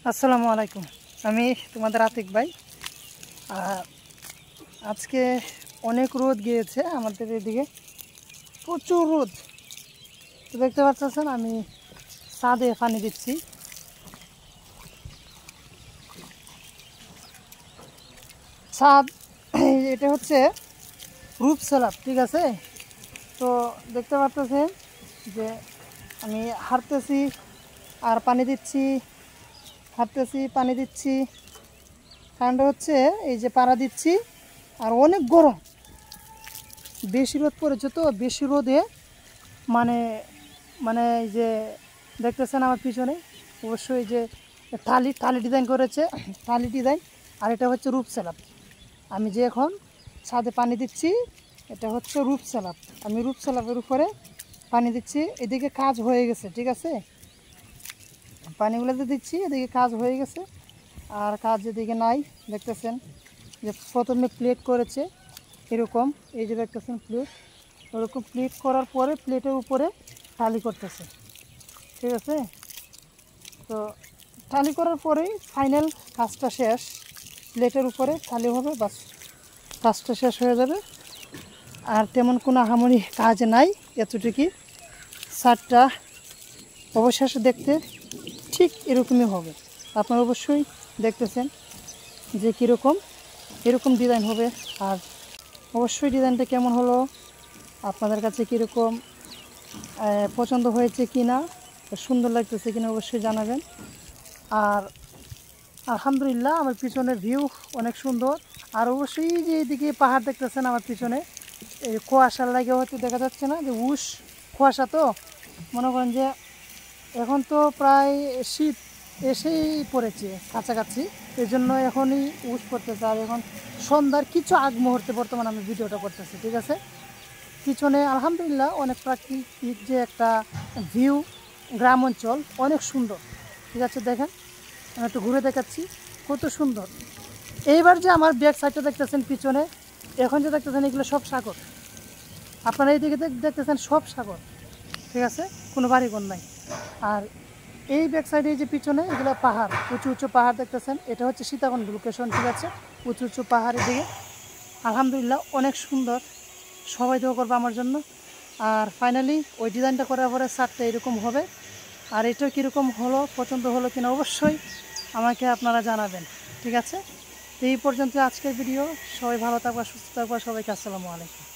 আসসালামু আলাইকুম। আমি তোমাদের আতিক ভাই। আজকে অনেক রোদ গিয়েছে আমাদের এদিকে, প্রচুর রোদ। তো দেখতে পাচ্ছেন আমি ছাদে পানি দিচ্ছি। ছাদ এটা হচ্ছে রূপ স্ল্যাব, ঠিক আছে। তো দেখতে পাচ্ছেন যে আমি হাঁটতেছি আর পানি দিচ্ছি, হাঁটতেছি পানি দিচ্ছি। কারণটা হচ্ছে এই যে পাড়া দিচ্ছি আর অনেক গরম, বেশি রোদ পড়েছে। তো বেশি রোদে মানে মানে এই যে দেখতেছেন আমার পিছনে অবশ্যই যে টালি ডিজাইন করেছে, টালি ডিজাইন। আর এটা হচ্ছে রূপ স্ল্যাব। আমি যে এখন ছাদে পানি দিচ্ছি এটা হচ্ছে রূপ স্ল্যাব। আমি রূপ স্ল্যাবের উপরে পানি দিচ্ছি। এদিকে কাজ হয়ে গেছে, ঠিক আছে। পানিগুলোতে দিচ্ছি, এদিকে কাজ হয়ে গেছে। আর কাজ এদিকে নাই, দেখতেছেন যে প্রথমে প্লেট করেছে এরকম, এই যে দেখতেছেন প্লেট, ওরকম প্লেট করার পরে প্লেটের উপরে টালি করতেছে, ঠিক আছে। তো টালি করার পরেই ফাইনাল কাজটা শেষ, প্লেটের উপরে টালি হবে, বাস কাজটা শেষ হয়ে যাবে। আর তেমন কোনো আহামরি কাজ নাই, এতটুকুই। ছাদটা অবশেষে দেখতে ঠিক এরকমই হবে। আপনারা অবশ্যই দেখতেছেন যে কীরকম, এরকম ডিজাইন হবে। আর অবশ্যই ডিজাইনটা কেমন হলো, আপনাদের কাছে কীরকম পছন্দ হয়েছে কি না, সুন্দর লাগতেছে কিনা অবশ্যই জানাবেন। আর আলহামদুলিল্লাহ আমার পিছনের ভিউ অনেক সুন্দর। আর অবশ্যই যে এদিকে পাহাড় দেখতেছেন আমার পিছনে, এই কুয়াশার লাগে হয়তো দেখা যাচ্ছে না, যে কুয়াশা। তো মনে করেন যে এখন তো প্রায় শীত এসেই পড়েছে কাছাকাছি, এই জন্য এখনই পড়তেছে। আর এখন সন্ধ্যার কিছু আগ মুহূর্তে বর্তমানে আমি ভিডিওটা করতেছি, ঠিক আছে। পিছনে আলহামদুলিল্লাহ অনেক প্রাকৃতিক যে একটা ভিউ, গ্রাম অঞ্চল অনেক সুন্দর, ঠিক আছে। দেখেন আমি একটু ঘুরে দেখাচ্ছি কত সুন্দর। এইবার যে আমার ব্যাক সাইডটা দেখতেছেন পিছনে, এখন যে দেখতেছেন এগুলো সব সাগর। আপনারা এইদিকে দেখতেছেন সব সাগর, ঠিক আছে, কোনো বাড়িঘর নাই। আর এই ব্যাক সাইডে যে পিছনে এগুলো পাহাড়, উঁচু উঁচু পাহাড় দেখতেছেন, এটা হচ্ছে সীতাকুণ্ড লোকেশন, ঠিক আছে। উঁচু উঁচু পাহাড়ের দিকে আলহামদুলিল্লাহ অনেক সুন্দর। সবাই দোয়া করবে আমার জন্য। আর ফাইনালি ওই ডিজাইনটা করার পরে ছাদটা এরকম হবে। আর এটা কীরকম হলো, পছন্দ হলো কিনা অবশ্যই আমাকে আপনারা জানাবেন, ঠিক আছে। এই পর্যন্ত আজকের ভিডিও। সবাই ভালো থাকবা, সুস্থ থাকবা। সবাইকে আসসালামু আলাইকুম।